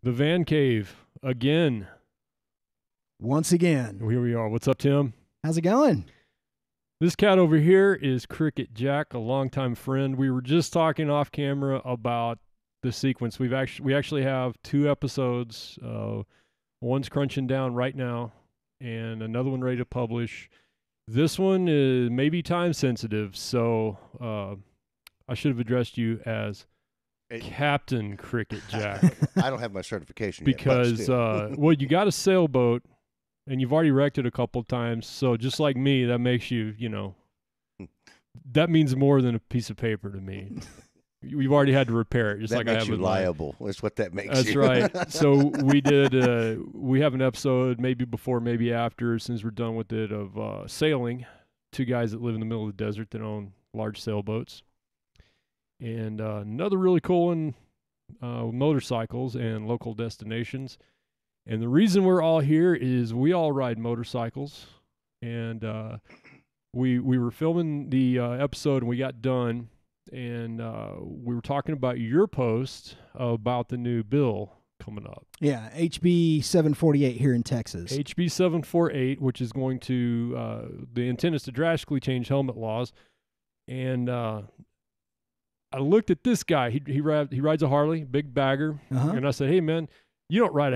The Van Cave again. Once again. Here we are. What's up, Tim? How's it going? This cat over here is Cricket Jack, a longtime friend. We were just talking off camera about the sequence. We actually have 2 episodes. One's crunching down right now, and another one ready to publish. This one is maybe time sensitive, so I should have addressed you as Captain Cricket Jack. I don't have my certification because, yet. well, you got a sailboat, and you've already wrecked it a couple of times. So just like me, that makes you, that means more than a piece of paper to me. We've already had to repair it, just that like makes I have you with liable. That's what that makes That's you. right. So we have an episode, maybe before, maybe after, since we're done with it, of sailing. 2 guys that live in the middle of the desert that own large sailboats. And another really cool one, motorcycles and local destinations. And the reason we're all here is we all ride motorcycles. And we were filming the episode, and we got done. And we were talking about your post about the new bill coming up. Yeah, HB 748 here in Texas. HB 748, which is going to, the intent is to drastically change helmet laws. And I looked at this guy. He rides a Harley, big bagger. Uh-huh. And I said, hey, man, you don't wear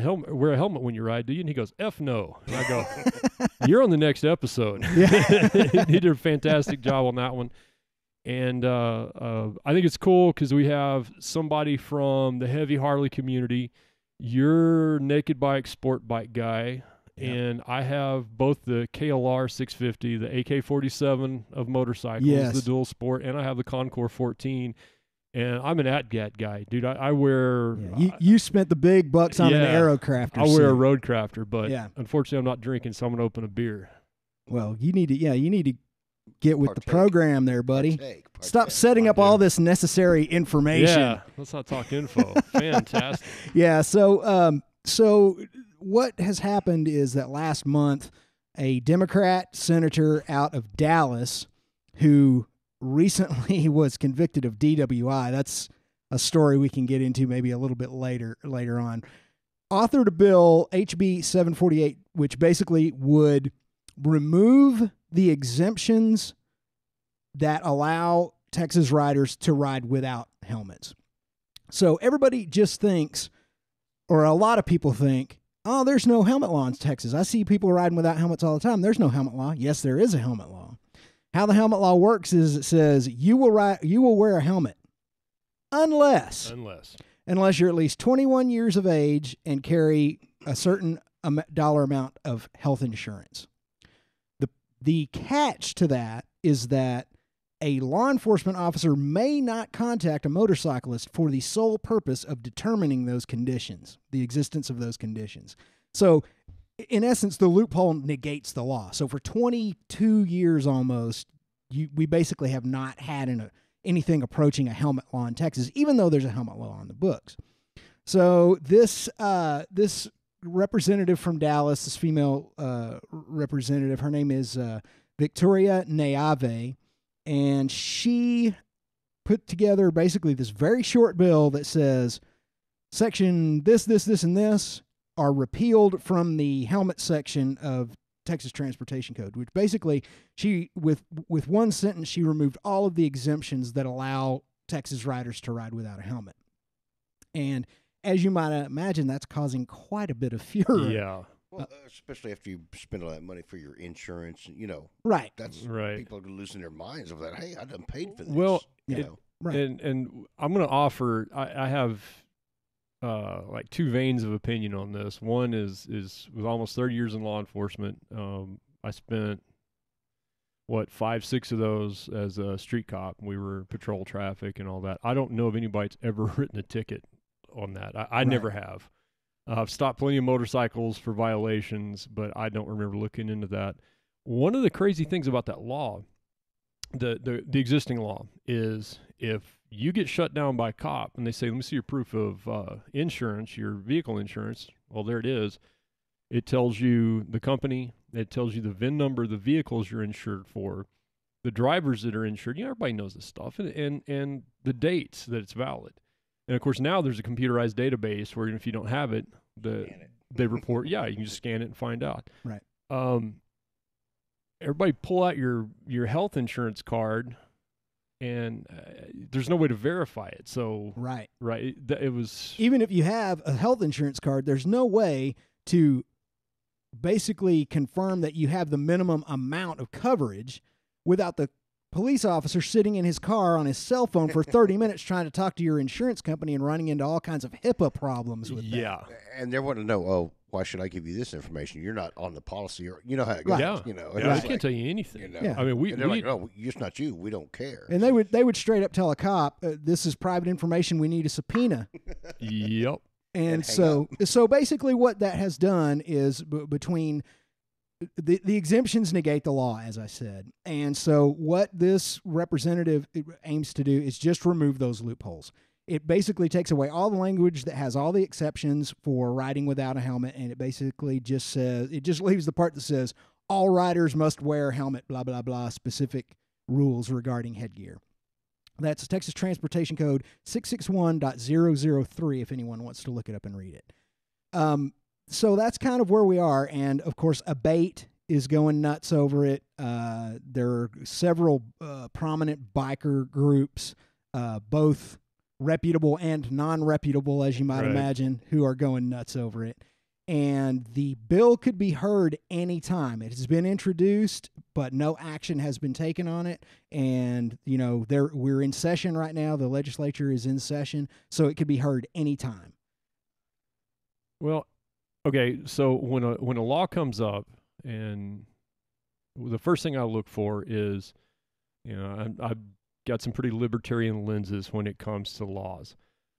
a helmet when you ride, do you? And he goes, F no. And I go, you're on the next episode. Yeah. He did a fantastic job on that one. And I think it's cool because we have somebody from the heavy Harley community. You're naked bike, sport bike guy. Yep. And I have both the KLR 650, the AK-47 of motorcycles, Yes. the dual sport, and I have the Concord 14. And I'm an ATGAT guy, dude. I wear... Yeah. You spent the big bucks on an yeah, Aerocrafter I wear a suit. Roadcrafter, but Yeah. unfortunately I'm not drinking, so I'm going to open a beer. Well, you need to get with the Partake. program there, buddy. Partake. Stop setting up all this necessary information. Yeah, let's not talk info. Fantastic. Yeah, so what has happened is that last month, a Democrat senator out of Dallas who recently was convicted of DWI, that's a story we can get into maybe a little bit later on, authored a bill, HB 748, which basically would remove the exemptions that allow Texas riders to ride without helmets. So everybody just thinks, or a lot of people think, oh, there's no helmet law in Texas. I see people riding without helmets all the time. There's no helmet law. Yes, there is a helmet law. How the helmet law works is it says you will wear a helmet unless you're at least 21 years of age and carry a certain dollar amount of health insurance. The catch to that is that a law enforcement officer may not contact a motorcyclist for the sole purpose of determining those conditions, the existence of those conditions. So, in essence, the loophole negates the law. So, for 22 years almost, we basically have not had anything approaching a helmet law in Texas, even though there's a helmet law on the books. So, this representative from Dallas, this female representative, her name is Victoria Neave, and she put together basically this very short bill that says section this, and this are repealed from the helmet section of Texas Transportation Code, which basically she, with one sentence, she removed all of the exemptions that allow Texas riders to ride without a helmet. And as you might imagine, that's causing quite a bit of furor. Yeah. Well, especially after you spend all that money for your insurance, Right. That's Right. people are losing their minds over that. Hey, I done paid for this. Well, Right. And I'm going to offer, I have like 2 veins of opinion on this. One is with almost 30 years in law enforcement, I spent, 5, 6 of those as a street cop. We were patrol traffic and all that. I don't know if anybody's ever written a ticket on that. I never have. I've stopped plenty of motorcycles for violations, but I don't remember looking into that. One of the crazy things about that law, the existing law, is if you get shut down by a cop and they say, let me see your proof of insurance, your vehicle insurance, well, there it is. It tells you the company, it tells you the VIN number of the vehicles you're insured for, the drivers that are insured. Everybody knows this stuff, and the dates that it's valid. And of course, now there's a computerized database where even if you don't have it, they report. Yeah, you can just scan it and find out. Right. Everybody pull out your health insurance card, and there's no way to verify it. So Right. It was Even if you have a health insurance card, there's no way to basically confirm that you have the minimum amount of coverage without the police officer sitting in his car on his cell phone for 30 minutes trying to talk to your insurance company and running into all kinds of HIPAA problems with that. yeah. And they're wanting to know, oh, why should I give you this information? You're not on the policy, or you know how it goes. Yeah. You know, Yeah, it's I like, can't tell you anything. You know, Yeah. I mean, we and they're like, no, it's not you. We don't care. And they would straight up tell a cop, this is private information. We need a subpoena. Yep. And hang so basically what that has done is between the exemptions negate the law, as I said. And so what this representative aims to do is just remove those loopholes. It basically takes away all the language that has all the exceptions for riding without a helmet, and it basically just says, it just leaves the part that says all riders must wear a helmet, blah, blah, blah, specific rules regarding headgear. That's Texas Transportation Code 661.003 if anyone wants to look it up and read it. So that's kind of where we are. And, of course, Abate is going nuts over it. There are several prominent biker groups, both reputable and non-reputable, as you might imagine, who are going nuts over it. And the bill could be heard anytime. It has been introduced, but no action has been taken on it. And, you know, we're in session right now. The legislature is in session, so it could be heard anytime. Well, okay, so when a law comes up, and the first thing I look for is, you know, I've got some pretty libertarian lenses when it comes to laws.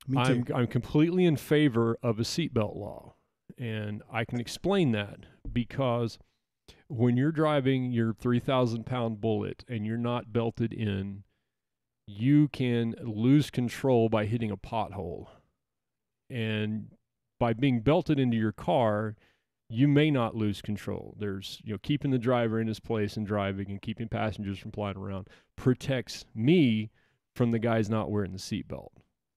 Me too. I'm completely in favor of a seatbelt law, and I can explain that because when you're driving your 3,000-pound Bullitt and you're not belted in, you can lose control by hitting a pothole, and by being belted into your car, you may not lose control. There's, you know, keeping the driver in his place and driving and keeping passengers from flying around protects me from the guys not wearing the seatbelt.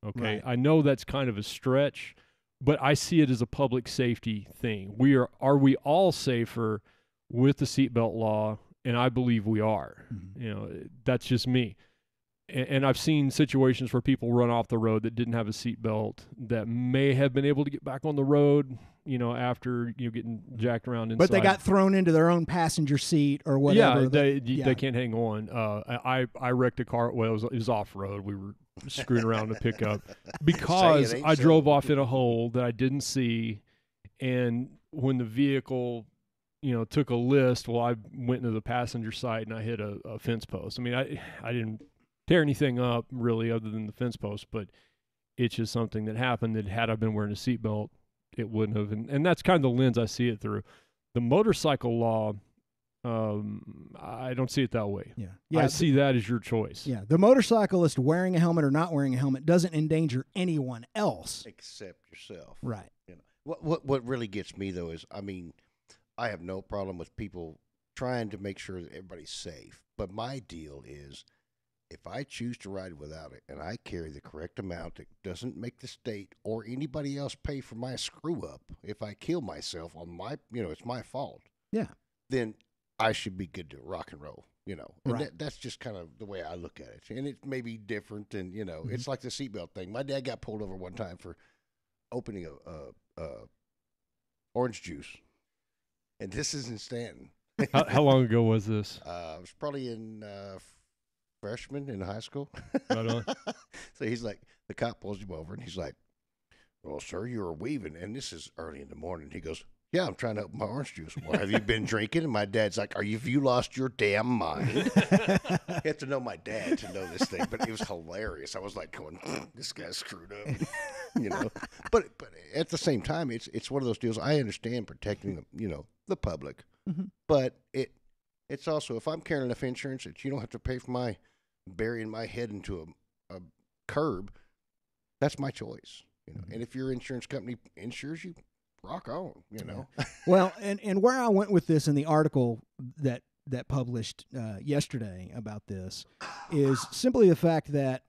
Okay. Right. I know that's kind of a stretch, but I see it as a public safety thing. Are we all safer with the seatbelt law? And I believe we are. Mm-hmm. You know, that's just me. And I've seen situations where people run off the road that didn't have a seatbelt that may have been able to get back on the road, you know, after getting jacked around inside. But they got thrown into their own passenger seat or whatever. Yeah, they can't hang on. I wrecked a car. Well, it was off road. We were screwing around in a pickup because I drove off in a hole that I didn't see, and when the vehicle, you know, took a list, well, I went into the passenger side and I hit a fence post. I mean, I didn't tear anything up really other than the fence post, but it's just something that happened that had I been wearing a seatbelt, it wouldn't have. And that's kind of the lens I see it through. The motorcycle law, I don't see it that way. Yeah. I see that as your choice. Yeah. The motorcyclist wearing a helmet or not wearing a helmet doesn't endanger anyone else. Except yourself. Right. You know, what really gets me though is, I mean, I have no problem with people trying to make sure that everybody's safe. But my deal is, if I choose to ride without it and I carry the correct amount that doesn't make the state or anybody else pay for my screw up, if I kill myself on my, you know, it's my fault. Yeah. Then I should be good to rock and roll, you know. And Right. that's just kind of the way I look at it. And it may be different, and, you know, it's like the seatbelt thing. My dad got pulled over one time for opening a orange juice. And this is in Stanton. How long ago was this? I was probably in freshman in high school. Right on. So he's like, the cop pulls him over, and he's like, well, sir, you were weaving. And this is early in the morning. He goes, yeah, I'm trying to open my orange juice. Well, have you been drinking? And my dad's like, have you lost your damn mind? You have to know my dad to know this thing, but it was hilarious. I was like going, this guy's screwed up, you know. But at the same time, it's one of those deals. I understand protecting the public, but it's also, if I'm carrying enough insurance that you don't have to pay for burying my head into a curb, that's my choice, you know. And if your insurance company insures you, rock on, you know. Well, and where I went with this in the article that published yesterday about this is simply the fact that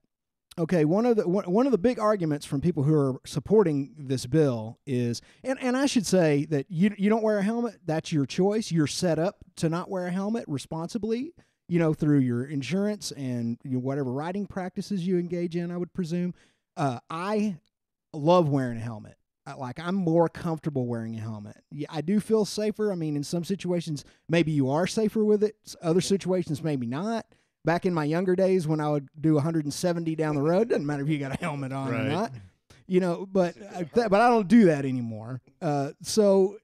Okay, one of the big arguments from people who are supporting this bill is, and I should say that you don't wear a helmet. That's your choice. You're set up to not wear a helmet responsibly, through your insurance and whatever riding practices you engage in. I would presume. I love wearing a helmet. I'm more comfortable wearing a helmet. Yeah, I do feel safer. I mean, in some situations, maybe you are safer with it. Other situations, maybe not. Back in my younger days when I would do 170 down the road, doesn't matter if you got a helmet on or not, but I don't do that anymore. So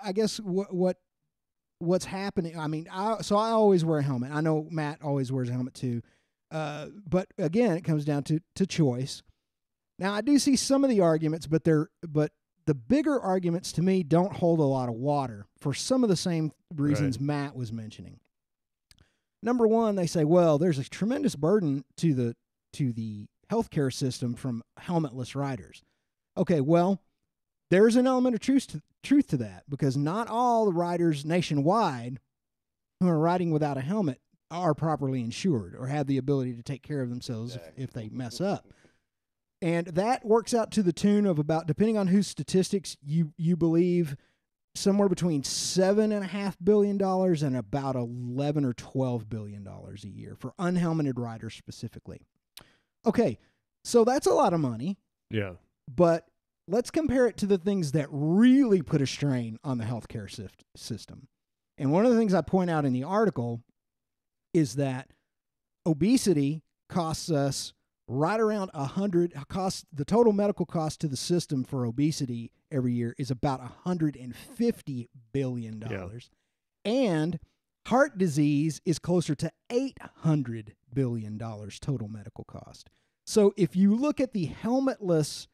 I guess what's happening, I mean, I always wear a helmet. I know Matt always wears a helmet too. But again, it comes down to choice. Now I do see some of the arguments, but the bigger arguments to me don't hold a lot of water for some of the same reasons Matt was mentioning. Number one, they say, well, there's a tremendous burden to the healthcare system from helmetless riders. Okay, well, there's an element of truth to that, because not all the riders nationwide who are riding without a helmet are properly insured or have the ability to take care of themselves if they mess up. And that works out to the tune of about, depending on whose statistics you believe, somewhere between $7.5 billion and about $11 or $12 billion a year for unhelmeted riders specifically. Okay, so that's a lot of money. Yeah. But let's compare it to the things that really put a strain on the healthcare system. And one of the things I point out in the article is that obesity costs us right around the total medical cost to the system for obesity every year is about $150 billion. Yeah. And heart disease is closer to $800 billion total medical cost. So if you look at the helmetless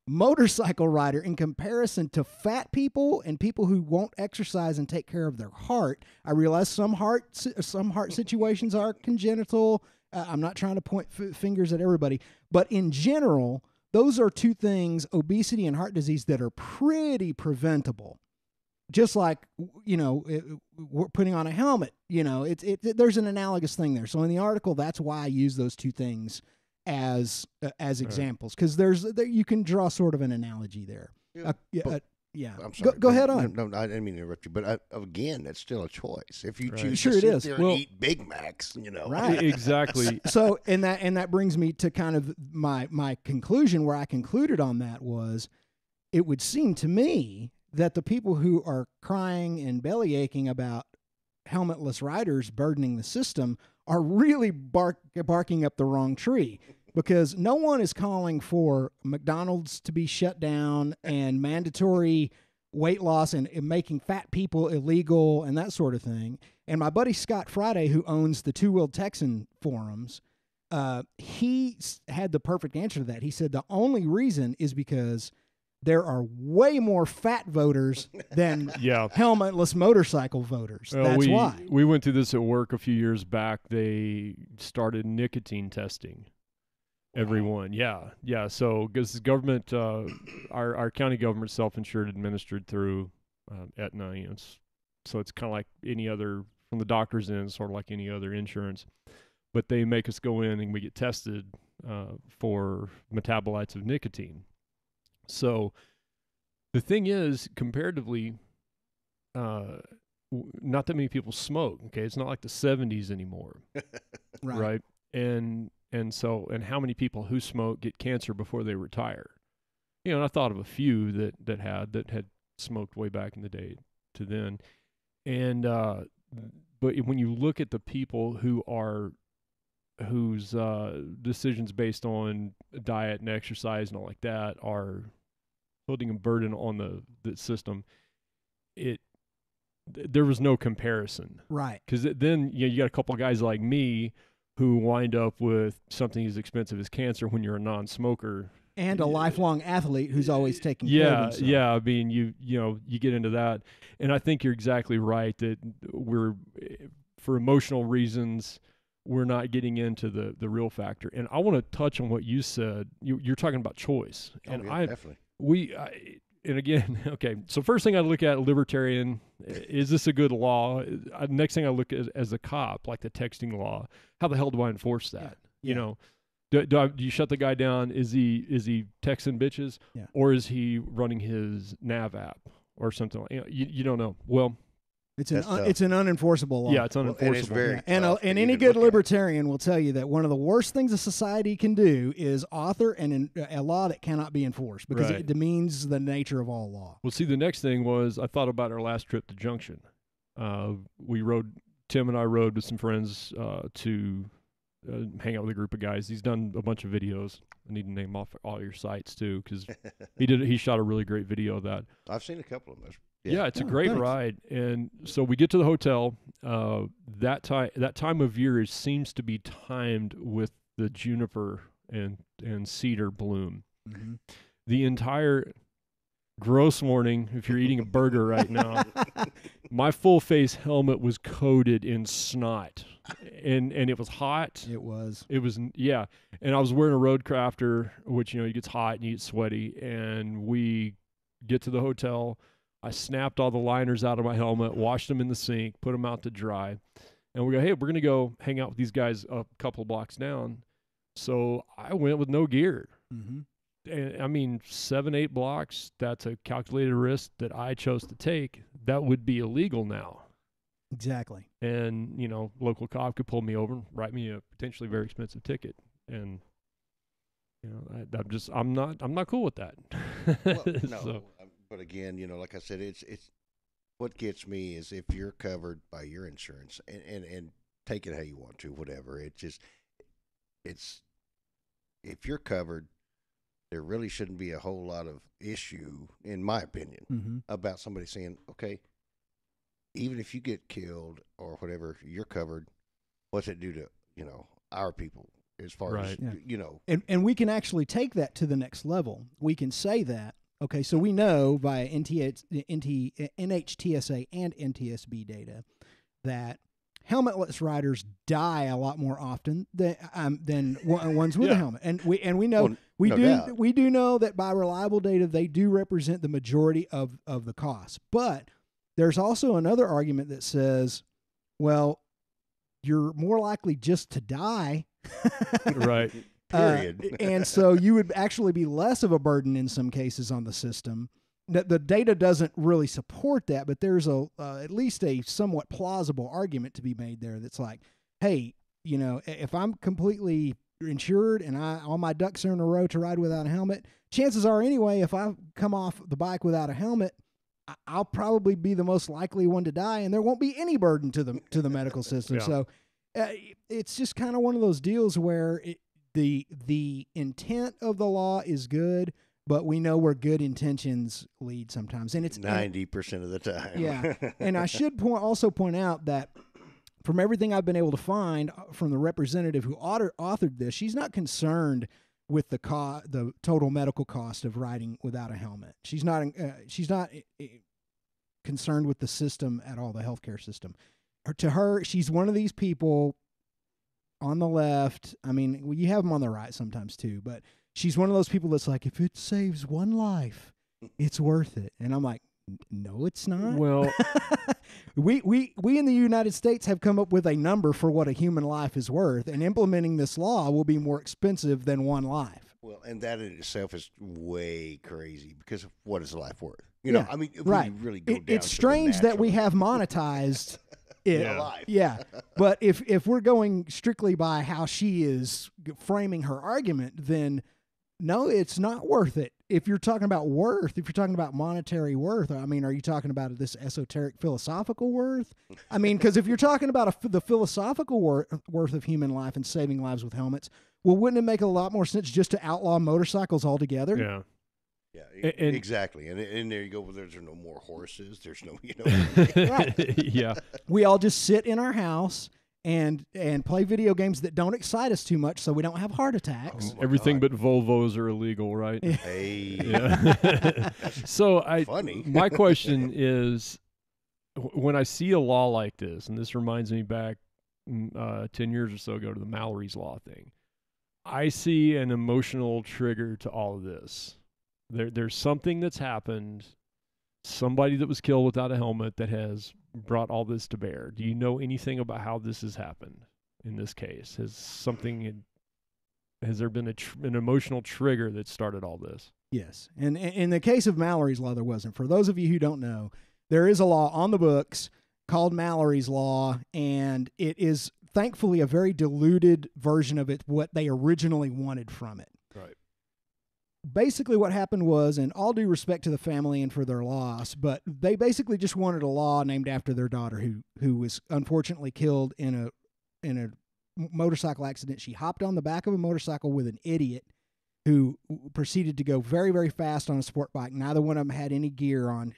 motorcycle rider in comparison to fat people and people who won't exercise and take care of their heart, I realize some heart situations are congenital. I'm not trying to point fingers at everybody, but in general, those are two things, obesity and heart disease, that are pretty preventable. Just like, we're putting on a helmet, there's an analogous thing there. So in the article, that's why I use those two things as examples, because you can draw sort of an analogy there. Yeah. I'm sorry. Go ahead on. No, I didn't mean to interrupt you, but again, it's still a choice. If you choose sure to it sit is. there and eat Big Macs, Right. Exactly. So, and that brings me to kind of my conclusion, where I concluded on that was, it would seem to me that the people who are crying and belly aching about helmetless riders burdening the system are really barking up the wrong tree. Because no one is calling for McDonald's to be shut down and mandatory weight loss and making fat people illegal and that sort of thing. And my buddy Scott Friday, who owns the Two-Wheeled Texan forums, he had the perfect answer to that. He said the only reason is because there are way more fat voters than helmetless motorcycle voters. Well, that's why. We went through this at work a few years back. They started nicotine testing. Everyone, yeah. So, because the government, our county government, self-insured, administered through Aetna, so it's kind of like any other, from the doctor's end, sort of like any other insurance. But they make us go in and we get tested for metabolites of nicotine. So, the thing is, comparatively, not that many people smoke. Okay, it's not like the 70s anymore, right? And so how many people who smoke get cancer before they retire? And I thought of a few that had smoked way back in the day to then. And but when you look at the people whose decisions based on diet and exercise and all like that are putting a burden on the system, there was no comparison. Right. Because then you got a couple of guys like me who wind up with something as expensive as cancer when you're a non-smoker. And a lifelong athlete who's always taking care of himself. Yeah. I mean, you get into that. And I think you're exactly right that for emotional reasons, we're not getting into the real factor. And I want to touch on what you said. You're talking about choice. And definitely. And again, okay, so first thing I look at, libertarian, is this a good law? Next thing I look at as a cop, like the texting law, how the hell do I enforce that? Yeah. Do you shut the guy down? Is he texting bitches, Yeah. or is he running his nav app or something? You don't know. Well, It's That's tough. it's an unenforceable law. yeah, it's Well, unenforceable. and it's very Yeah. And tough to and any even good look at. libertarian will tell you that one of the worst things a society can do is author a law that cannot be enforced because Right. it demeans the nature of all law. Well, see, the next thing was I thought about our last trip to Junction. Tim and I rode with some friends to hang out with a group of guys. He's done a bunch of videos. I need to name off all your sites too, because he shot a really great video of that. I've seen a couple of them. Yeah, it's a Oh, great thanks. ride. And so we get to the hotel. That time of year seems to be timed with the juniper and cedar bloom. Mm-hmm. The entire gross morning, if you're eating a burger right now, my full face helmet was coated in snot, and it was hot. It was. It was, yeah. And I was wearing a Road Crafter, which, it gets hot and you get sweaty. And we get to the hotel. I snapped all the liners out of my helmet, washed them in the sink, put them out to dry. And we go, hey, we're going to go hang out with these guys a couple blocks down. So I went with no gear. Mm-hmm. And I mean, 7-8 blocks, that's a calculated risk that I chose to take. That would be illegal now. Exactly. And, local cop could pull me over and write me a potentially very expensive ticket. And, I'm not cool with that. Well, no, So, but again, like I said, it's what gets me is if you're covered by your insurance and take it how you want to, whatever. It's if you're covered, there really shouldn't be a whole lot of issue, in my opinion, Mm-hmm. about somebody saying, okay, even if you get killed or whatever, you're covered. What's it do to our people as far Right. as Yeah. And we can actually take that to the next level. We can say that, okay, so we know via NHTSA and NTSB data that helmetless riders die a lot more often than ones with a Yeah. helmet. And we know Well, no doubt. we do know that by reliable data they do represent the majority of the cost. But there's also another argument that says, well, you're more likely just to die. right. Period. And so you would actually be less of a burden in some cases on the system. The data doesn't really support that, but there's at least a somewhat plausible argument to be made there that's like, hey, if I'm completely insured and all my ducks are in a row to ride without a helmet, chances are anyway, if I come off the bike without a helmet, I'll probably be the most likely one to die, and there won't be any burden to the medical system. Yeah. So it's just kind of one of those deals where the intent of the law is good, but we know where good intentions lead sometimes, and it's 90% of the time. Yeah. And I should also point out that from everything I've been able to find from the representative who authored this, she's not concerned with the total medical cost of riding without a helmet. She's not concerned with the system at all, the healthcare system. To her, she's one of these people on the left. I mean, you have them on the right sometimes too, but she's one of those people that's like, if it saves one life, it's worth it. And I'm like, no, it's not. Well, we in the United States have come up with a number for what a human life is worth, and implementing this law will be more expensive than one life. Well, and that in itself is way crazy because of what is life worth? Yeah, I mean, if right. we really go down It's to the strange that we natural- have monetized it. Yeah. life. Yeah, but if we're going strictly by how she is framing her argument, then no, it's not worth it. If you're talking about worth, if you're talking about monetary worth, I mean, are you talking about this esoteric philosophical worth? I mean, because if you're talking about the philosophical worth of human life and saving lives with helmets, well, wouldn't it make a lot more sense just to outlaw motorcycles altogether? yeah. Yeah, And- exactly. And there you go. Well, there's no more horses. There's no, Yeah. We all just sit in our house and play video games that don't excite us too much, so we don't have heart attacks. Oh my Everything God. but Volvos are illegal, right? Hey, Yeah. So funny. my question is, when I see a law like this, and this reminds me back 10 years or so ago to the Mallory's Law thing, I see an emotional trigger to all of this. There's something that's happened, somebody that was killed without a helmet that has brought all this to bear. Do you know anything about how this has happened in this case? Has something has there been an emotional trigger that started all this? Yes. And in the case of Mallory's Law, there wasn't. For those of you who don't know, there is a law on the books called Mallory's Law, and it is thankfully a very diluted version of it, what they originally wanted from it. Right. Basically what happened was, and all due respect to the family and for their loss, but they basically just wanted a law named after their daughter who was unfortunately killed in a motorcycle accident. She hopped on the back of a motorcycle with an idiot who proceeded to go very, very fast on a sport bike. Neither one of them had any gear on.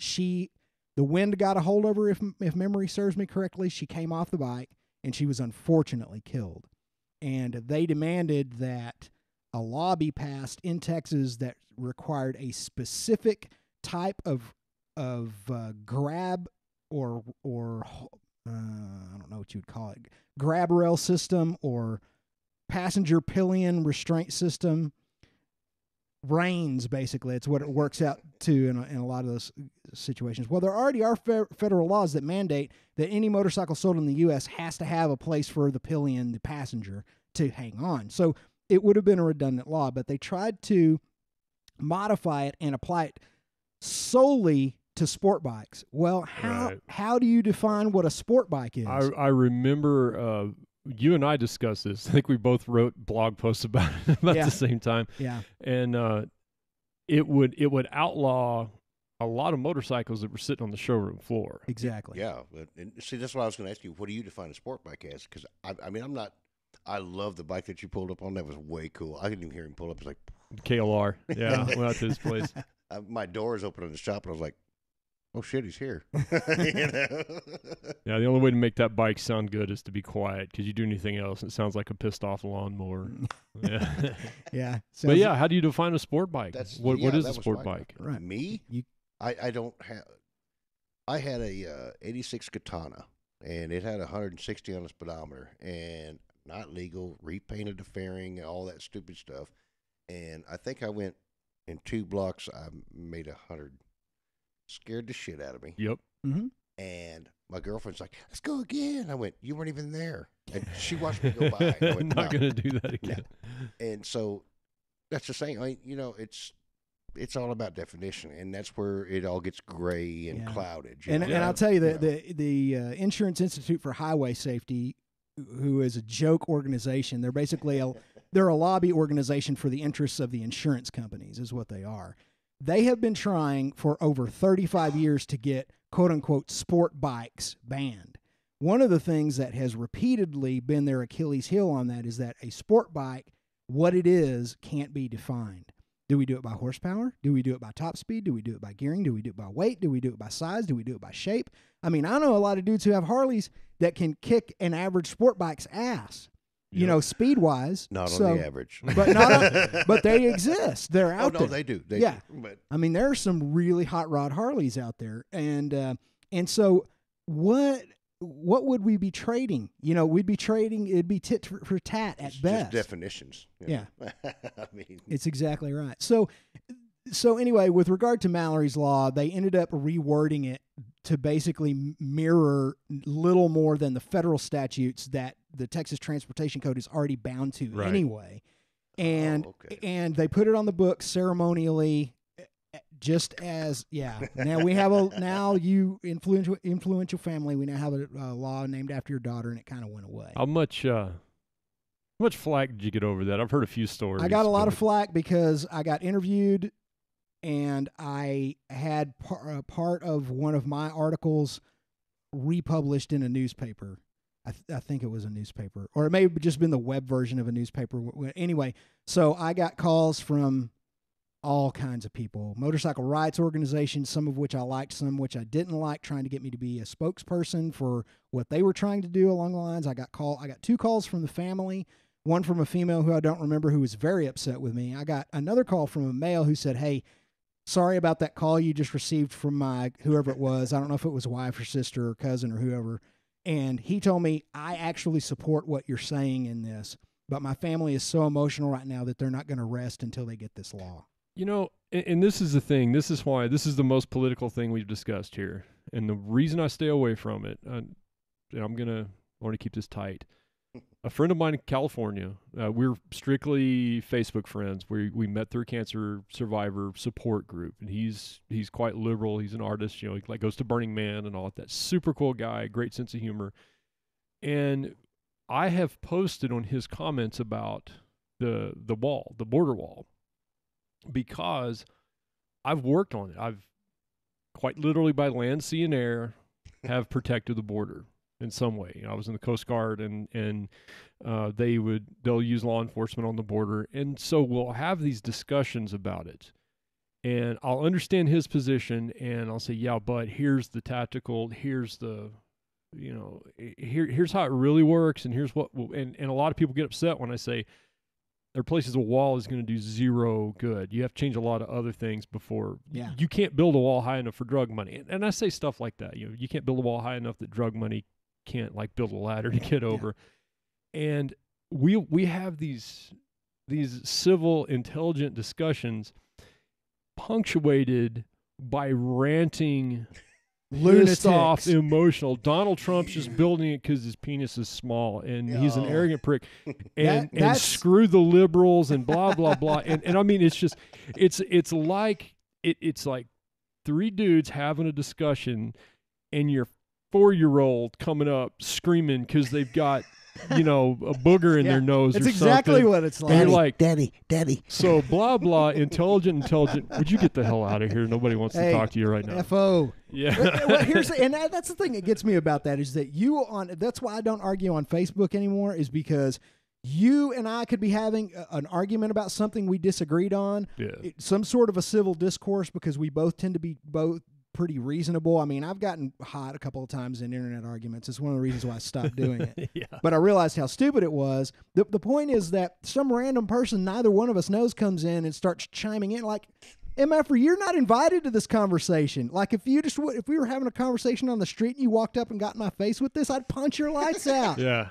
The wind got a hold of her, if memory serves me correctly. She came off the bike, and she was unfortunately killed. And they demanded that a law be passed in Texas that required a specific type of grab or I don't know what you would call it, grab rail system or passenger pillion restraint system. Reins, basically. It's what it works out to in a lot of those situations. Well, there already are federal laws that mandate that any motorcycle sold in the U.S. has to have a place for the pillion, the passenger, to hang on. So it would have been a redundant law, but they tried to modify it and apply it solely to sport bikes. Well, how do you define what a sport bike is? I remember you and I discussed this. I think we both wrote blog posts about it about the same time. Yeah. And it would outlaw a lot of motorcycles that were sitting on the showroom floor. Exactly. Yeah. And see, that's what I was going to ask you. What do you define a sport bike as? Because, I mean, I love the bike that you pulled up on. That was way cool. I didn't even hear him pull up. It was like, KLR. Yeah. Went out to his place. My door is open in the shop, and I was like, oh, shit, he's here. Yeah, the only way to make that bike sound good is to be quiet, because you do anything else, it sounds like a pissed-off lawnmower. Yeah. Yeah. But, yeah, how do you define a sport bike? What is a sport bike? Right. Me? I don't have – I had a 86 Katana, and it had 160 on the speedometer, and not legal, repainted the fairing and all that stupid stuff. And I think I went in 2 blocks, I made 100. Scared the shit out of me. Yep. Mm-hmm. And my girlfriend's like, let's go again. I went, you weren't even there. And she watched me go by. I went, not going to do that again. And so that's the same. It's all about definition, and that's where it all gets gray and clouded. And I'll tell you that the Insurance Institute for Highway Safety, who is a joke organization, they're basically they're a lobby organization for the interests of the insurance companies, is what they are. They have been trying for over 35 years to get quote-unquote sport bikes banned. One of the things that has repeatedly been their Achilles heel on that is that a sport bike, what it is, can't be defined. Do we do it by horsepower? Do we do it by top speed? Do we do it by gearing? Do we do it by weight? Do we do it by size? Do we do it by shape? I mean, I know a lot of dudes who have Harleys that can kick an average sport bike's ass. You know, speed-wise. Not on the average. But they exist. They're out there. They do. They do. But I mean, there are some really hot rod Harleys out there. And so what would we be trading? You know, we'd be trading, it'd be tit for tat at best. Just definitions. Yeah. I mean. It's exactly right. So anyway, with regard to Mallory's Law, they ended up rewording it to basically mirror little more than the federal statutes that the Texas Transportation Code is already bound to anyway. And and they put it on the books ceremonially, just as Now we have you influential family. We now have a law named after your daughter, and it kind of went away. How much flack did you get over that? I've heard a few stories. I got a lot of flack because I got interviewed, and I had part of one of my articles republished in a newspaper. I think it was a newspaper, or it may have just been the web version of a newspaper. Anyway, so I got calls from all kinds of people, motorcycle rights organizations, some of which I liked, some which I didn't like, trying to get me to be a spokesperson for what they were trying to do along the lines. I got 2 calls from the family, one from a female who I don't remember, who was very upset with me. I got another call from a male who said, hey, sorry about that call you just received from my whoever it was. I don't know if it was wife or sister or cousin or whoever. And he told me, I actually support what you're saying in this, but my family is so emotional right now that they're not going to rest until they get this law. You know, and this is the thing. This is why this is the most political thing we've discussed here. And the reason I stay away from it, I want to keep this tight. a friend of mine in California. We're strictly Facebook friends. We met through a cancer survivor support group, and he's quite liberal. He's an artist, you know, he like goes to Burning Man and all that. Super cool guy, great sense of humor. And I have posted on his comments about the wall, the border wall, because I've worked on it. I've quite literally by land, sea, and air have protected the border in some way. You know, I was in the Coast Guard, and they'll use law enforcement on the border, and so we'll have these discussions about it. And I'll understand his position, and I'll say, yeah, but here's the tactical, here's the, you know, here's how it really works, and here's what, and a lot of people get upset when I say there are places a wall is going to do zero good. You have to change a lot of other things before. Yeah. You can't build a wall high enough for drug money. And I say stuff like that. You know, you can't build a wall high enough that drug money can't like build a ladder to get over. Yeah. And we have these civil, intelligent discussions punctuated by ranting, pissed off, emotional. Donald Trump's just building it because his penis is small, and he's an arrogant prick, and screw the liberals, and blah blah blah. And I mean, it's just it's like three dudes having a discussion, and your 4-year-old coming up screaming because they've got, you know, a booger in their nose. It's or exactly something. what it's like. And you're like, Daddy. So blah blah, intelligent. Would you get the hell out of here? Nobody wants to talk to you right now. FO. Yeah. Well, that's the thing that gets me about that is that that's why I don't argue on Facebook anymore, is because you and I could be having an argument about something we disagreed on, some sort of a civil discourse, because we both tend to be pretty reasonable. I mean, I've gotten hot a couple of times in internet arguments. It's one of the reasons why I stopped doing it. Yeah. But I realized how stupid it was. The point is that some random person neither one of us knows comes in and starts chiming in like, MFer, you're not invited to this conversation. Like if we were having a conversation on the street and you walked up and got in my face with this, I'd punch your lights out. Yeah.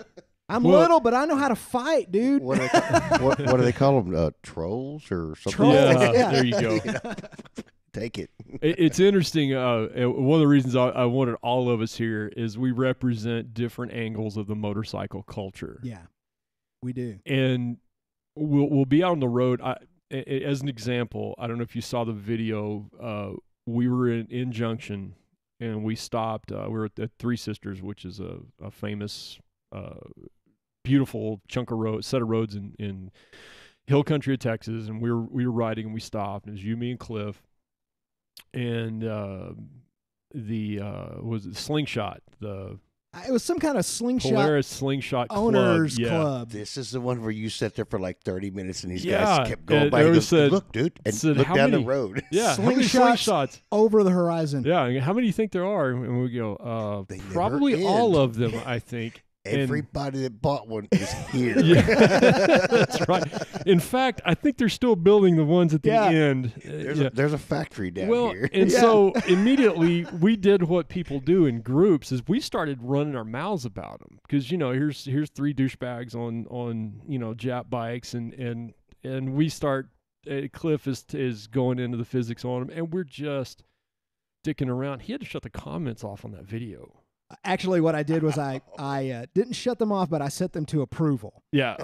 I'm little, but I know how to fight, dude. What do they call them? Trolls or something? Trolls. Yeah. There you go. Take it. It's interesting. One of the reasons I wanted all of us here is we represent different angles of the motorcycle culture. Yeah, we do. And we'll be out on the road. As an example, I don't know if you saw the video. We were in Junction, and we stopped. We were at Three Sisters, which is a famous, beautiful chunk of set of roads in hill country of Texas. And we were riding, and we stopped. It was you, me, and Cliff. And was it Slingshot? It was some kind of slingshot. Polaris Slingshot owners club. club. This is the one where you sat there for like 30 minutes, and these guys kept going by. They He goes, said, look, dude, and look down the road. Yeah, how many slingshots over the horizon? Yeah, how many do you think there are? And we go, They never probably end. all of them, I think. Everybody that bought one is here. Yeah, that's right. In fact, I think they're still building the ones at the end. There's a factory down here. And so immediately we did what people do in groups is we started running our mouths about them because, you know, here's three douchebags on you know, Jap bikes and we start. Cliff is going into the physics on them, and we're just dicking around. He had to shut the comments off on that video. Actually, what I did was I didn't shut them off, but I set them to approval. Yeah,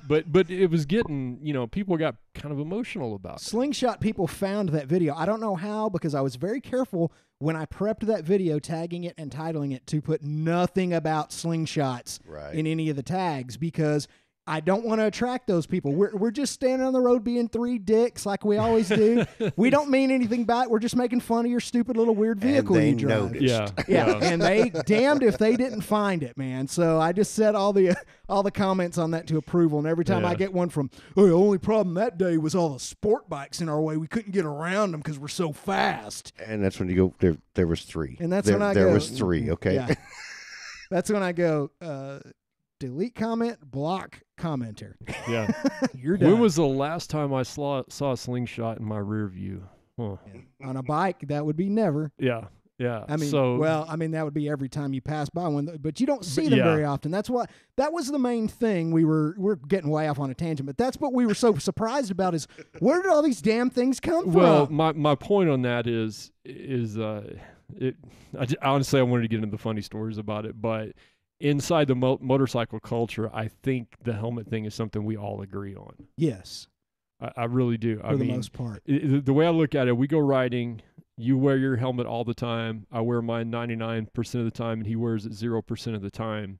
but it was getting, you know, people got kind of emotional about it. Slingshot people found that video. I don't know how, because I was very careful when I prepped that video, tagging it and titling it, to put nothing about slingshots in any of the tags, because I don't want to attract those people. We're just standing on the road being three dicks like we always do. We don't mean anything bad. We're just making fun of your stupid little weird vehicle you drive. Noticed. Yeah. And they damned if they didn't find it, man. So I just set all the comments on that to approval. And every time I get one from, oh, the only problem that day was all the sport bikes in our way. We couldn't get around them because we're so fast. And that's when you go, there was three. And that's when I go. There was three, okay? Yeah. That's when I go, delete comment, block commenter. Yeah. You're done. When was the last time I saw a slingshot in my rear view? Huh. On a bike, that would be never. Yeah. I mean, that would be every time you pass by one, but you don't see them very often. That's why that was the main thing. We're getting way off on a tangent, but that's what we were so surprised about is where did all these damn things come from? Well, my point on that is honestly, I wanted to get into the funny stories about it, but inside the motorcycle culture, I think the helmet thing is something we all agree on. Yes, I really do. for the most part. The way I look at it, we go riding. You wear your helmet all the time. I wear mine 99% of the time, and he wears it 0% of the time.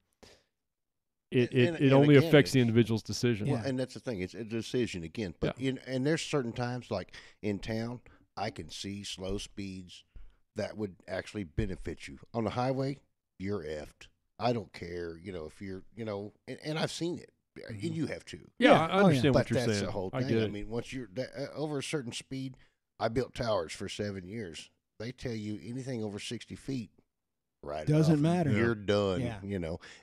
It only again, affects the individual's decision. Well, and that's the thing; it's a decision again. But and there's certain times, like in town, I can see slow speeds that would actually benefit you. On the highway, you're effed. I don't care, if you're, and I've seen it, and you have too. Yeah, I understand But what you're that's saying. the whole I thing. get I it. mean, once you're over a certain speed, I built towers for 7 years. They tell you anything over 60 feet, right? Doesn't matter. You're done. Yeah.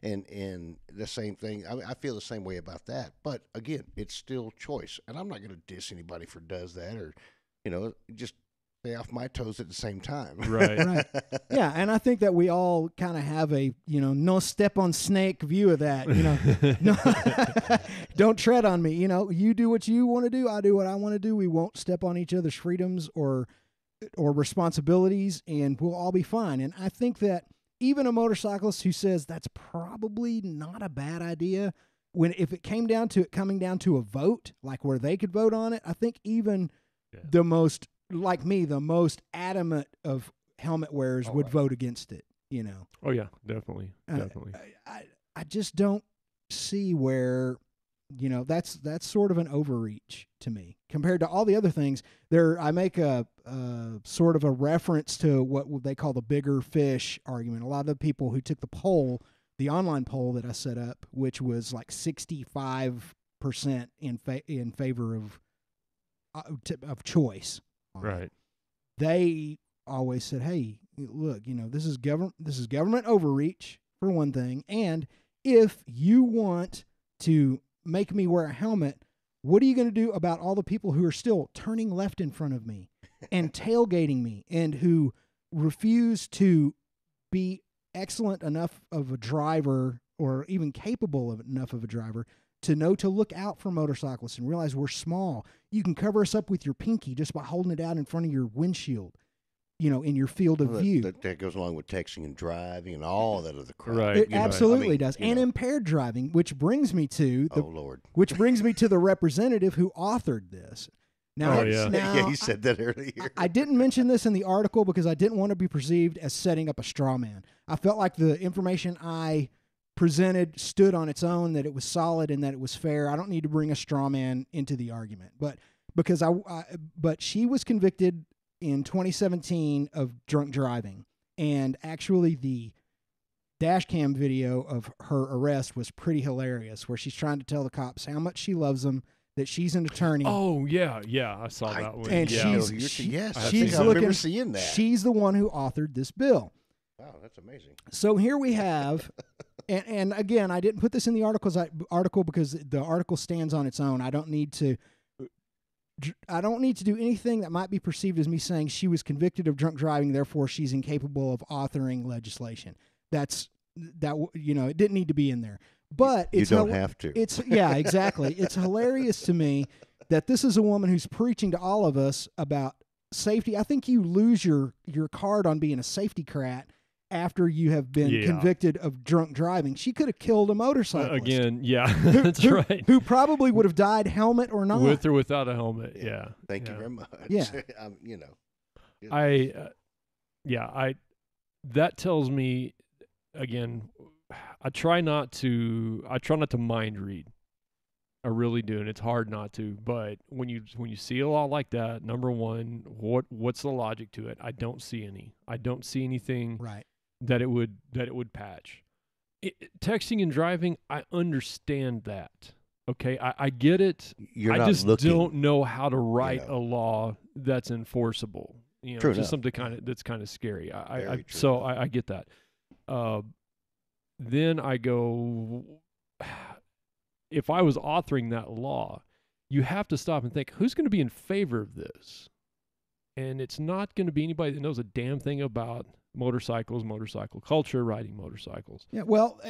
And the same thing. I mean, I feel the same way about that. But again, it's still choice, and I'm not going to diss anybody for does that or, just stay off my toes at the same time. Right. Right. Yeah, and I think that we all kind of have a, no step on snake view of that, no, don't tread on me, you do what you want to do, I do what I want to do. We won't step on each other's freedoms or responsibilities, and we'll all be fine. And I think that even a motorcyclist who says that's probably not a bad idea, if it came down to it coming down to a vote, like where they could vote on it, I think even the most, like me, the most adamant of helmet wearers would vote against it, Oh yeah, definitely. I just don't see where, that's sort of an overreach to me compared to all the other things. I make a sort of a reference to what they call the bigger fish argument. A lot of the people who took the online poll that I set up, which was like 65% in favor of choice. Right. They always said, "Hey, look, this is government overreach for one thing, and if you want to make me wear a helmet, what are you going to do about all the people who are still turning left in front of me and tailgating me and who refuse to be excellent enough of a driver or even capable of enough of a driver to know to look out for motorcyclists and realize we're small. You can cover us up with your pinky just by holding it out in front of your windshield, in your field of view." That goes along with texting and driving and all that other crap. Right. It absolutely does. And impaired driving, which brings me to which brings me to the representative who authored this. Now, yeah, you said that earlier. I didn't mention this in the article because I didn't want to be perceived as setting up a straw man. I felt like the information I presented stood on its own, that it was solid and that it was fair. I don't need to bring a straw man into the argument, but because but she was convicted in 2017 of drunk driving, and actually the dash cam video of her arrest was pretty hilarious, where she's trying to tell the cops how much she loves them, that she's an attorney. Oh yeah, I saw that one. And yeah. she's I looking. remember seeing that. She's the one who authored this bill. Wow, that's amazing. So here we have, and again, I didn't put this in the article because the article stands on its own. I don't need to do anything that might be perceived as me saying she was convicted of drunk driving, therefore she's incapable of authoring legislation. It didn't need to be in there. But you don't have to. Exactly. It's hilarious to me that this is a woman who's preaching to all of us about safety. I think you lose your card on being a safety crat after you have been convicted of drunk driving. She could have killed a motorcyclist. Again, that's right. Who probably would have died, helmet or not. With or without a helmet, yeah. Thank you very much. Yeah. That tells me, again, I try not to mind read. I really do, and it's hard not to. But when you see a law like that, number one, what's the logic to it? I don't see any. I don't see anything right that it would patch. Texting and driving, I understand that. Okay, I get it. You're I not just looking, don't know how to write a law that's enforceable. True it's just enough. something that's kind of scary. True I get that. Then I go, if I was authoring that law, you have to stop and think, who's going to be in favor of this? And it's not going to be anybody that knows a damn thing about motorcycles, motorcycle culture, riding motorcycles. Yeah, well,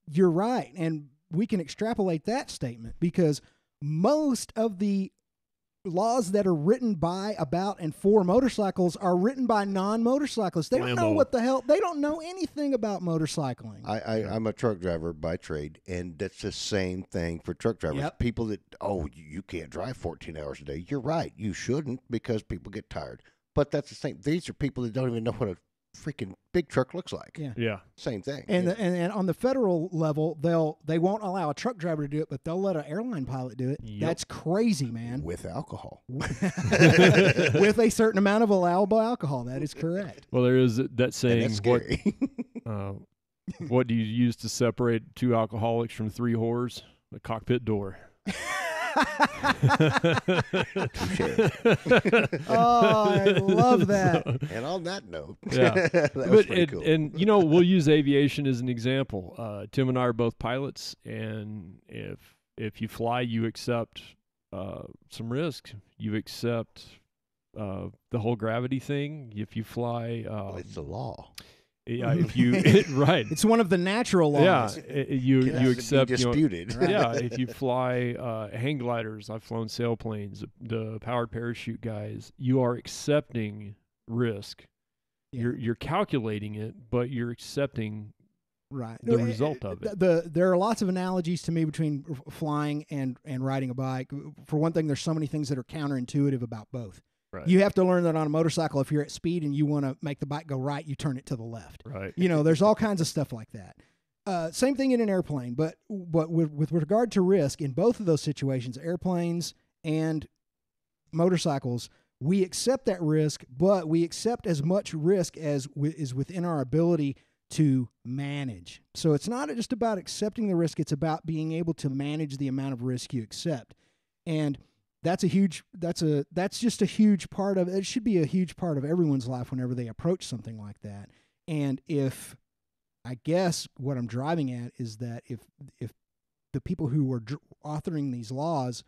you're right. And we can extrapolate that statement because most of the laws that are written by, about, and for motorcycles are written by non-motorcyclists. They don't know Blammo. what the hell. They don't know anything about motorcycling. I'm a truck driver by trade, and that's the same thing for truck drivers. Yep. People that, you can't drive 14 hours a day. You're right. You shouldn't, because people get tired. But that's the same. These are people that don't even know what a freaking big truck looks like. Yeah. Yeah. Same thing. And, and on the federal level, they won't allow a truck driver to do it, but they'll let an airline pilot do it. Yep. That's crazy, man. With alcohol. With a certain amount of allowable alcohol. That is correct. Well, there is that And saying. that's scary. What do you use to separate two alcoholics from three whores? The cockpit door. Oh, I love that. And on that note, Yeah. that was But pretty cool. and we'll use aviation as an example. Tim and I are both pilots, and if you fly, you accept some risk. You accept the whole gravity thing. If you fly, It's the law. yeah, if you right, It's one of the natural laws. yeah, you It has to be accept. disputed. Yeah, if you fly hang gliders, I've flown sailplanes, the powered parachute guys. You are accepting risk. Yeah. You're calculating it, but you're accepting Right. the result of it. There are lots of analogies to me between flying and riding a bike. For one thing, there's so many things that are counterintuitive about both. Right. You have to learn that on a motorcycle, if you're at speed and you want to make the bike go right, you turn it to the left. Right. There's all kinds of stuff like that. Same thing in an airplane, but with regard to risk, in both of those situations, airplanes and motorcycles, we accept that risk, but we accept as much risk as is within our ability to manage. So it's not just about accepting the risk, it's about being able to manage the amount of risk you accept. And that's just a huge part of it. Should be a huge part of everyone's life whenever they approach something like that. And if, I guess what I'm driving at is that if the people who were authoring these laws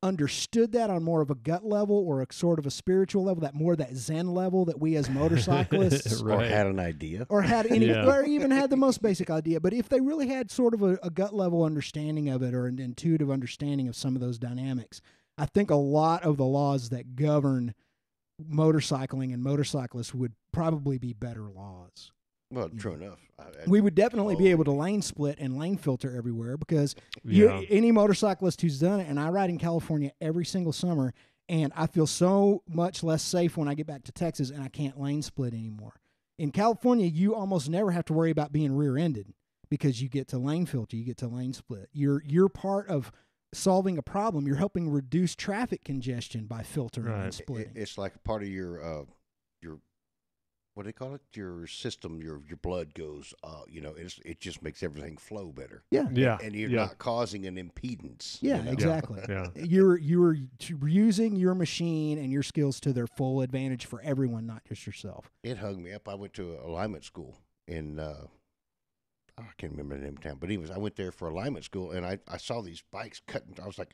understood that on more of a gut level or a sort of a spiritual level, that Zen level that we as motorcyclists Right. Or had an idea. or had any, Yeah. or even had the most basic idea. But if they really had sort of a gut level understanding of it, or an intuitive understanding of some of those dynamics, I think a lot of the laws that govern motorcycling and motorcyclists would probably be better laws. Well, true enough. We would definitely be able to lane split and lane filter everywhere, because Yeah. any motorcyclist who's done it, and I ride in California every single summer, and I feel so much less safe when I get back to Texas and I can't lane split anymore. In California, you almost never have to worry about being rear-ended because you get to lane filter, you get to lane split. You're part of solving a problem. You're helping reduce traffic congestion by filtering and Right. splitting. It's like part of your what do they call it? Your system, your blood goes, it just makes everything flow better. Yeah. Yeah. And you're yeah. not causing an impedance. Yeah, exactly. Yeah. You're using your machine and your skills to their full advantage for everyone, not just yourself. It hung me up. I went to alignment school in, I can't remember the name of town, but anyways, I went there for alignment school, and I saw these bikes cutting. I was like,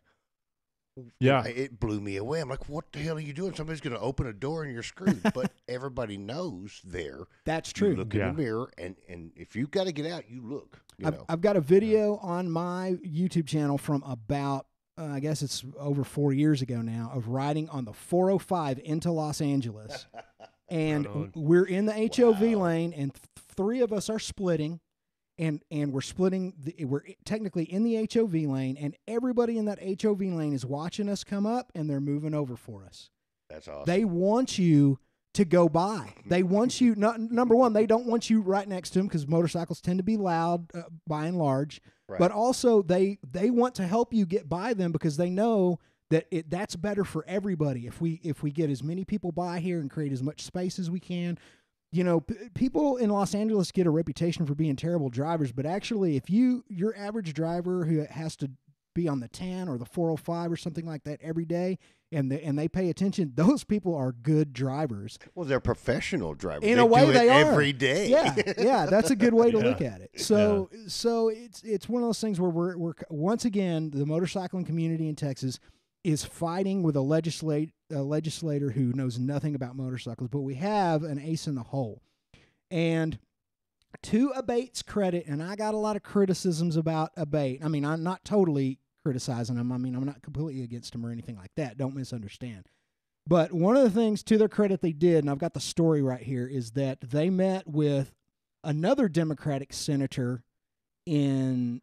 Yeah. it blew me away. I'm like, what the hell are you doing? Somebody's going to open a door and you're screwed. But everybody knows there. That's You true. look in Yeah. the mirror, and if you got to get out, you look. I've got a video on my YouTube channel from about, I guess it's over 4 years ago now, of riding on the 405 into Los Angeles. And Right on. we're in the HOV lane, and three of us are splitting. And we're splitting. We're technically in the HOV lane, and everybody in that HOV lane is watching us come up, and they're moving over for us. That's awesome. They want you to go by. They want you. Number one, they don't want you right next to them because motorcycles tend to be loud by and large. Right. But also, they want to help you get by them because they know that that's better for everybody. If we get as many people by here and create as much space as we can. People in Los Angeles get a reputation for being terrible drivers, but actually, if your average driver who has to be on the 10 or the 405 or something like that every day, and they pay attention, those people are good drivers. Well, they're professional drivers. In a way, do it they are every day. Yeah, that's a good way to Yeah. look at it. So it's one of those things where we're once again, the motorcycling community in Texas is fighting with a legislator who knows nothing about motorcycles, but we have an ace in the hole. And to Abate's credit, and I got a lot of criticisms about Abate. I mean, I'm not totally criticizing them. I mean, I'm not completely against them or anything like that. Don't misunderstand. But one of the things, to their credit, they did, and I've got the story right here, is that they met with another Democratic senator in,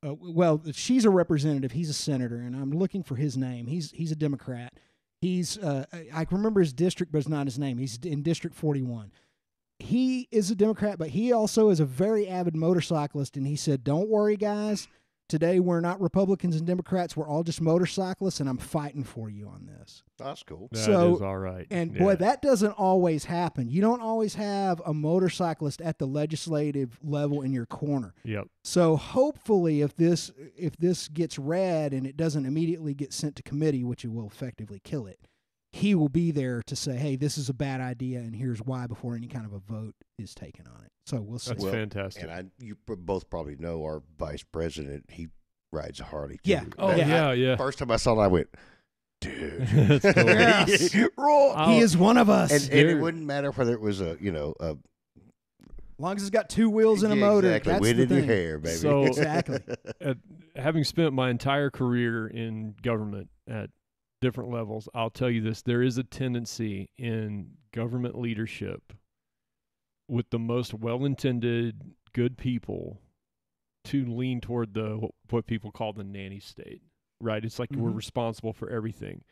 well, she's a representative. He's a senator, and I'm looking for his name. He's a Democrat. He's, I can remember his district, but it's not his name. He's in District 41. He is a Democrat, but he also is a very avid motorcyclist, and he said, don't worry, guys. Today, we're not Republicans and Democrats. We're all just motorcyclists, and I'm fighting for you on this. That's cool. That So- is all right. And Yeah. boy, that doesn't always happen. You don't always have a motorcyclist at the legislative level in your corner. Yep. So hopefully, if this gets read and it doesn't immediately get sent to committee, which it will effectively kill it, he will be there to say, "Hey, this is a bad idea, and here's why," before any kind of a vote is taken on it. So we'll see. That's fantastic. And you both probably know our vice president. He rides a Harley. Yeah. too. Oh, yeah. First time I saw it, I went, dude. That's cool. Yes. Roll. He is one of us. And it wouldn't matter whether it was a as long as it's got two wheels and a motor, exactly, that's wind the in your thing. hair, baby. So- Exactly. Having spent my entire career in government at different levels, I'll tell you this: there is a tendency in government leadership with the most well-intended, good people to lean toward what people call the nanny state, right? It's like we're Mhm. responsible for everything,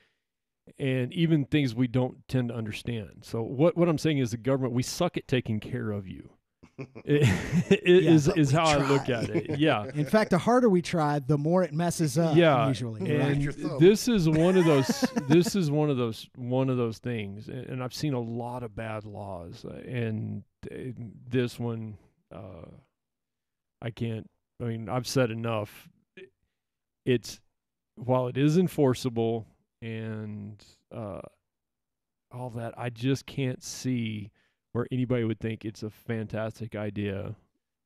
and even things we don't tend to understand. So what I'm saying is, the government, we suck at taking care of you. Is But is we how I look try. at it. Yeah. In fact, the harder we try, the more it messes up. Yeah, Usually. Right. And your thumb. this is one of those. This is one of those things, and I've seen a lot of bad laws, and this one, I can't. I mean, I've said enough. It's while it is enforceable and all that, I just can't see where anybody would think it's a fantastic idea.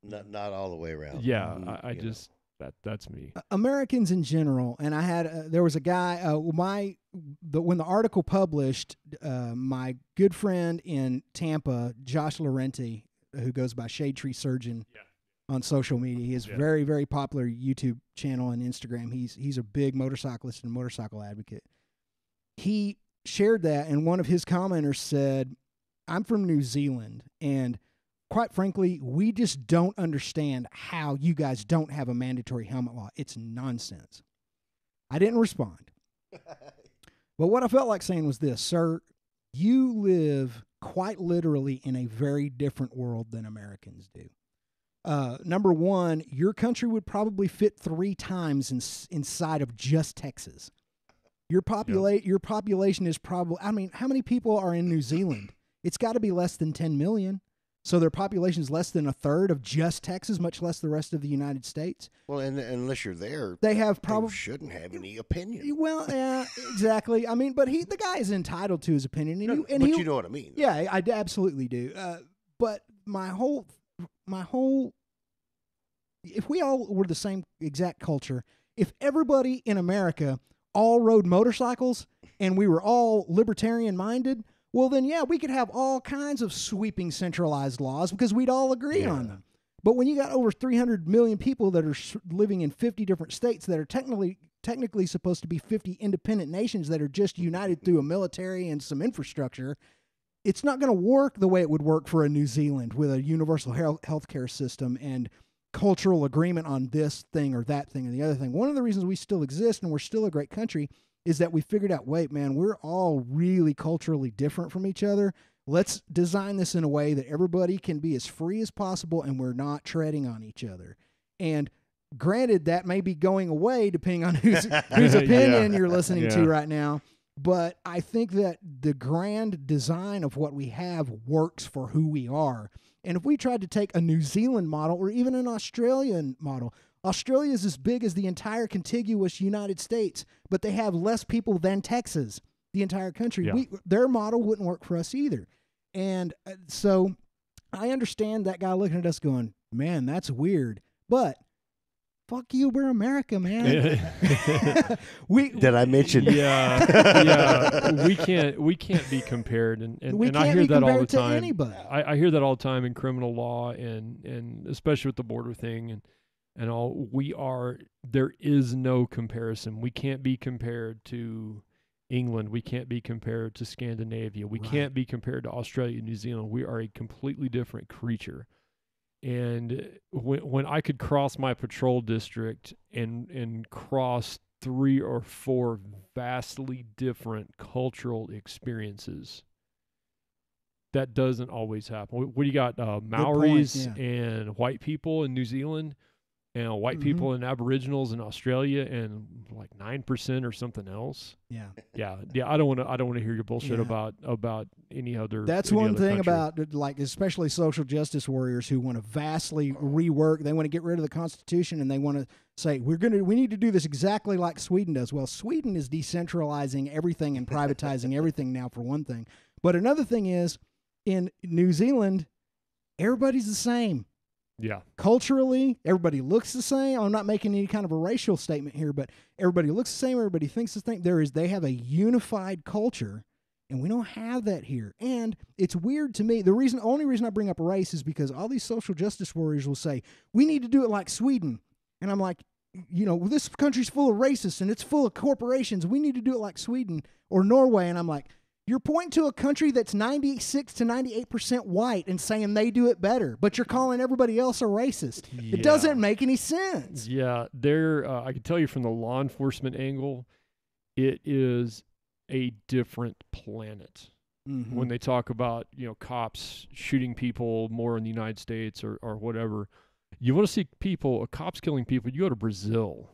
Not all the way around. Yeah, Mm, I you know. just that's me. Americans in general, and I had there was a guy. When the article published, my good friend in Tampa, Josh Laurenti, who goes by Shade Tree Surgeon on social media, he has very, very popular YouTube channel and Instagram. He's a big motorcyclist and motorcycle advocate. He shared that, and one of his commenters said, "I'm from New Zealand, and quite frankly, we just don't understand how you guys don't have a mandatory helmet law. It's nonsense." I didn't respond. But what I felt like saying was this: sir, you live quite literally in a very different world than Americans do. Number one, your country would probably fit 3 times inside of just Texas. Your population is probably, I mean, how many people are in New Zealand? It's got to be less than 10 million. So their population is less than a third of just Texas, much less the rest of the United States. Well, and unless you're there, They have you probably shouldn't have any opinion. well, yeah, exactly. I mean, but the guy is entitled to his opinion, and But he, you know what I mean. yeah, I absolutely do. But my whole, if we all were the same exact culture, if everybody in America all rode motorcycles and we were all libertarian minded, well, then, yeah, we could have all kinds of sweeping centralized laws because we'd all agree on them. But when you got over 300 million people that are living in 50 different states that are technically supposed to be 50 independent nations that are just united through a military and some infrastructure, it's not going to work the way it would work for a New Zealand with a universal healthcare system and cultural agreement on this thing or that thing and the other thing. One of the reasons we still exist and we're still a great country is that we figured out, wait, man, we're all really culturally different from each other. Let's design this in a way that everybody can be as free as possible and we're not treading on each other. And granted, that may be going away depending on whose opinion you're listening to right now. But I think that the grand design of what we have works for who we are. And if we tried to take a New Zealand model or even an Australian model, Australia is as big as the entire contiguous United States, but they have less people than Texas, the entire country. Yeah. Their model wouldn't work for us either. And so I understand that guy looking at us going, man, that's weird. But fuck you, we're America, man. Did I mention? Yeah. We can't be compared, and We and I can't hear be that all the compared to time. anybody. I hear that all the time in criminal law, and especially with the border thing, and and all. There is no comparison. We can't be compared to England. We can't be compared to Scandinavia. We Right. can't be compared to Australia, New Zealand. We are a completely different creature. And when I could cross my patrol district and cross 3 or 4 vastly different cultural experiences, that doesn't always happen. What do you got? Maoris yeah. and white people in New Zealand, and white Mhm. people and Aboriginals in Australia, and like 9% or something else. Yeah. Yeah. I don't want to hear your bullshit Yeah. about any other. That's any one other thing country. about, like, especially social justice warriors who want to vastly rework. They want to get rid of the Constitution, and they want to say we need to do this exactly like Sweden does. Well, Sweden is decentralizing everything and privatizing everything now, for one thing. But another thing is, in New Zealand, everybody's the same. Yeah. Culturally, everybody looks the same. I'm not making any kind of a racial statement here, but everybody looks the same. Everybody thinks the same. They have a unified culture, and we don't have that here. And it's weird to me. Only reason I bring up race is because all these social justice warriors will say we need to do it like Sweden, and I'm like, this country's full of racists and it's full of corporations. We need to do it like Sweden or Norway, and I'm like, you're pointing to a country that's 96 to 98% white and saying they do it better, but you're calling everybody else a racist. Yeah. It doesn't make any sense. Yeah, I can tell you from the law enforcement angle, it is a different planet. Mhm. When they talk about, cops shooting people more in the United States or whatever, you want to see cops killing people, you go to Brazil.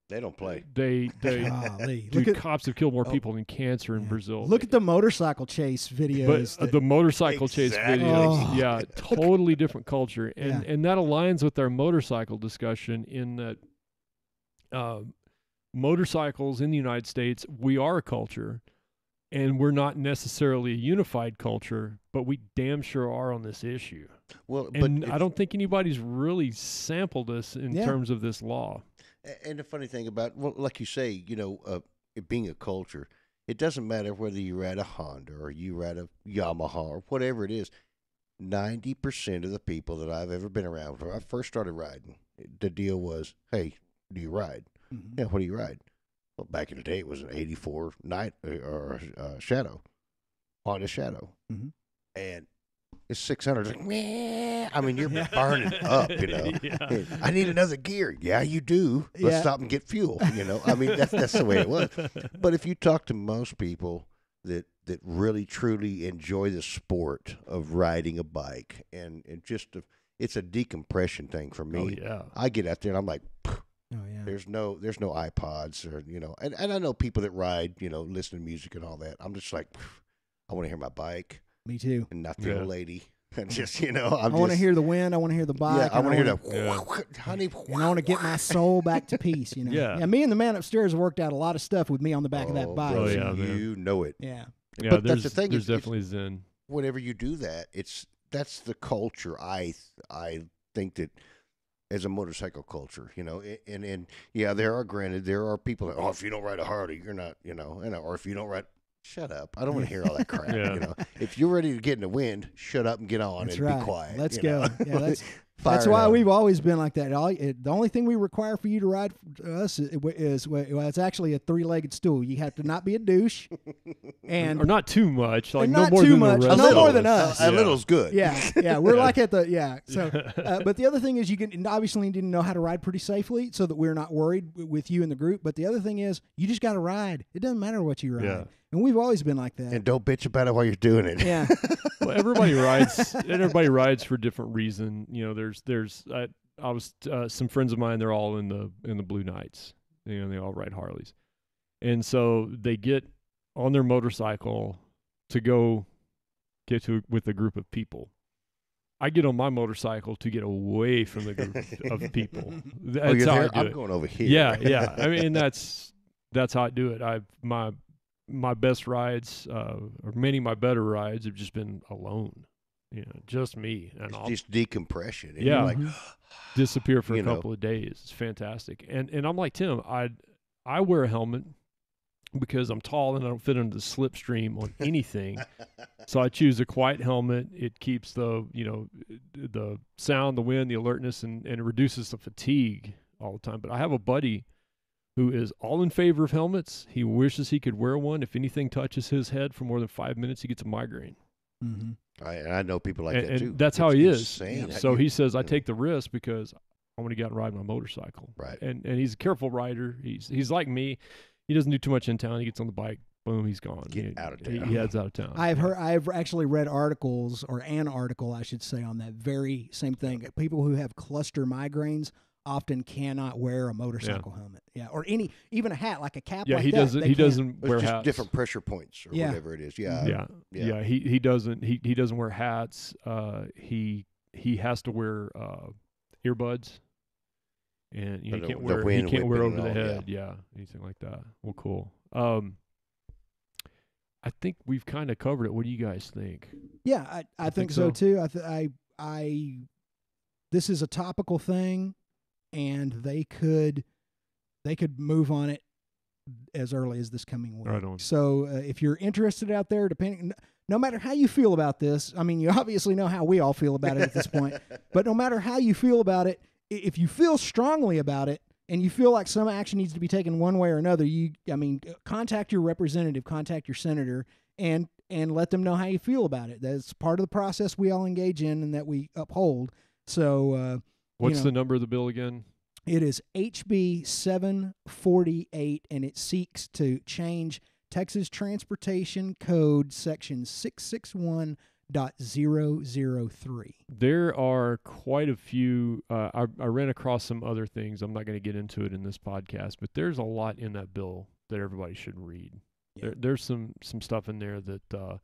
They don't play. Golly. Dude, cops have killed more people than cancer in Yeah. Brazil. Look at the motorcycle chase videos. But the motorcycle chase Exactly. videos, Oh. yeah, totally different culture, and Yeah. and that aligns with our motorcycle discussion in that motorcycles in the United States, we are a culture, and we're not necessarily a unified culture, but we damn sure are on this issue. Well, And but I don't think anybody's really sampled us in Yeah. terms of this law. And the funny thing about, well, like you say, it being a culture, it doesn't matter whether you're at a Honda or you're at a Yamaha or whatever it is. 90% of the people that I've ever been around, when I first started riding, the deal was, hey, do you ride? Mhm. Yeah, what do you ride? Well, back in the day, it was an 84 Night or Shadow, Honda Shadow. Mhm. And it's 600. It's like, meh. I mean, you're burning up, Yeah. I need another gear. Yeah, you do. Let's Yeah. stop and get fuel. I mean, that's the way it was. But if you talk to most people that really truly enjoy the sport of riding a bike, and it's a decompression thing for me. Oh, yeah. I get out there and I'm like, Oh, yeah. there's no iPods or and I know people that ride, listen to music and all that. I'm just like, I want to hear my bike Me too. and not the Yeah. old lady. And just I want to hear the wind. I want to hear the bike. I want to hear wanna- that, honey. And I want to get my soul back to peace, Yeah. Me and the man upstairs worked out a lot of stuff with me on the back of that bike. Oh, bro, yeah, man. you know it. Yeah. Yeah, But there's, that's the thing. there's it's definitely Zen. whenever you do that, that's the culture. I think that as a motorcycle culture, and yeah, there are people that, if you don't ride a Harley, you're not, or if you don't ride. Shut up! I don't want to hear all that crap. Yeah. If you're ready to get in the wind, shut up and get on That's and right. be quiet. Let's you go. know? Yeah, that's Fire why it up. we've always been like that. The only thing we require for you to ride us is it's actually a 3-legged stool. You have to not be a douche, and Or not too much. Like And no not more too than much. the No rest more of than us. us. A little's good. yeah, we're like at the So, but the other thing is, you can obviously didn't know how to ride pretty safely, so that we're not worried with you in the group. But the other thing is, you just got to ride. It doesn't matter what you ride, Yeah. and we've always been like that. And don't bitch about it while you're doing it. Yeah, Well, everybody rides. And everybody rides for a different reason. I was some friends of mine. They're all in the Blue Knights. They all ride Harleys, and so they get on their motorcycle to go get to with a group of people. I get on my motorcycle to get away from the group of people. That's Oh, you're how there? I do I'm it. going over here. Yeah. I mean, that's how I do it. My best rides, or many of my better rides, have just been alone. Just me, and I'll It's just decompression. And Yeah. You're like, disappear for a you know. couple of days. It's fantastic. And I'm like Tim. I wear a helmet because I'm tall and I don't fit into the slipstream on anything. So I choose a quiet helmet. It keeps the the sound, the wind, the alertness, and it reduces the fatigue all the time. But I have a buddy who is all in favor of helmets. He wishes he could wear one. If anything touches his head for more than 5 minutes, he gets a migraine. Mm-hmm. I know people like that And too. that's how It's he is. insane. So he says, I take the risk because I want to get out and ride my motorcycle. Right. And he's a careful rider. He's like me. He doesn't do too much in town. He gets on the bike. Boom, he's gone. Get out of He town. heads out of town. I've actually read articles, or an article, I should say, on that very same thing. People who have cluster migraines often cannot wear a motorcycle helmet. Yeah, or even a hat, like a cap. Yeah, like he that, doesn't. they He can't. doesn't It's wear just hats. different pressure points or Yeah. whatever it is. Yeah. Yeah. He doesn't. He doesn't wear hats. He has to wear earbuds, and The can't wind wear whipping over and the all, head. Yeah, anything like that. Well, cool. I think we've kind of covered it. What do you guys think? Yeah, I think so too. I this is a topical thing, and they could move on it as early as this coming week. Right on. So if you're interested out there, no matter how you feel about this, I mean, you obviously know how we all feel about it at this point. But no matter how you feel about it, if you feel strongly about it and you feel like some action needs to be taken one way or another, contact your representative, contact your senator, and let them know how you feel about it. That's part of the process we all engage in and that we uphold. So, what's the number of the bill again? It is HB 748, and it seeks to change Texas Transportation Code Section 661.003. There are quite a few. I ran across some other things. I'm not going to get into it in this podcast, but there's a lot in that bill that everybody should read. Yeah. There's some stuff in there that,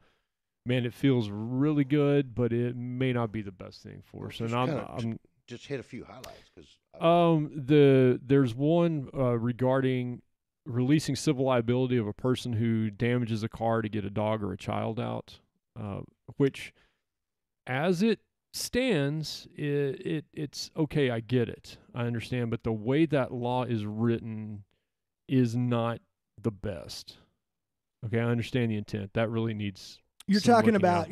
man, it feels really good, but it may not be the best thing for us. And I'm just hit a few highlights because there's one regarding releasing civil liability of a person who damages a car to get a dog or a child out, which, as it stands, it's okay. I get it. I understand. But the way that law is written is not the best. Okay, I understand the intent. That really needs. You're talking about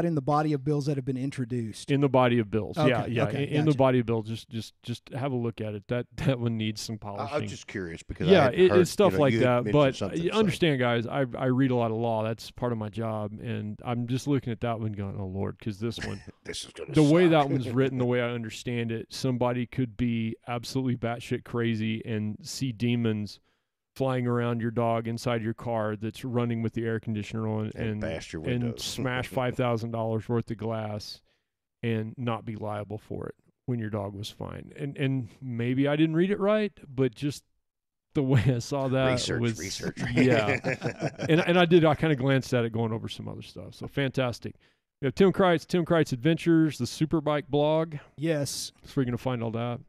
in the body of bills that have been introduced. In the body of bills, Okay, yeah. okay, In the gotcha. body of bills, just have a look at it. That one needs some polishing. I was just curious because it's stuff like you had that. mentioned But something, you so- understand, guys, I read a lot of law. That's part of my job, and I'm just looking at that one going, oh Lord, because this one, this is gonna the way suck. that one's written, the way I understand it, somebody could be absolutely batshit crazy and see demons flying around your dog inside your car that's running with the air conditioner on And bash your and windows. smash $5,000 worth of glass and not be liable for it when your dog was fine. And maybe I didn't read it right, but just the way I saw that research. Yeah. and I kind of glanced at it going over some other stuff. So fantastic. We have Tim Kreitz Adventures, the Superbike blog. Yes. That's where you're going to find all that.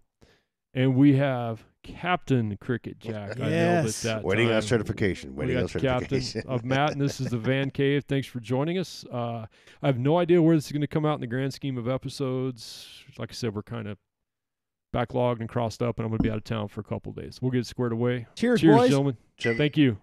And we have Captain Cricket Jack. I nailed it Yes. that Waiting time. on certification. We Waiting on got the captain certification. of Matt, and this is the Van Cave. Thanks for joining us. I have no idea where this is going to come out in the grand scheme of episodes. Like I said, we're kind of backlogged and crossed up, and I'm going to be out of town for a couple of days. We'll get it squared away. Cheers, Cheers, boys. gentlemen. Jim- Thank you.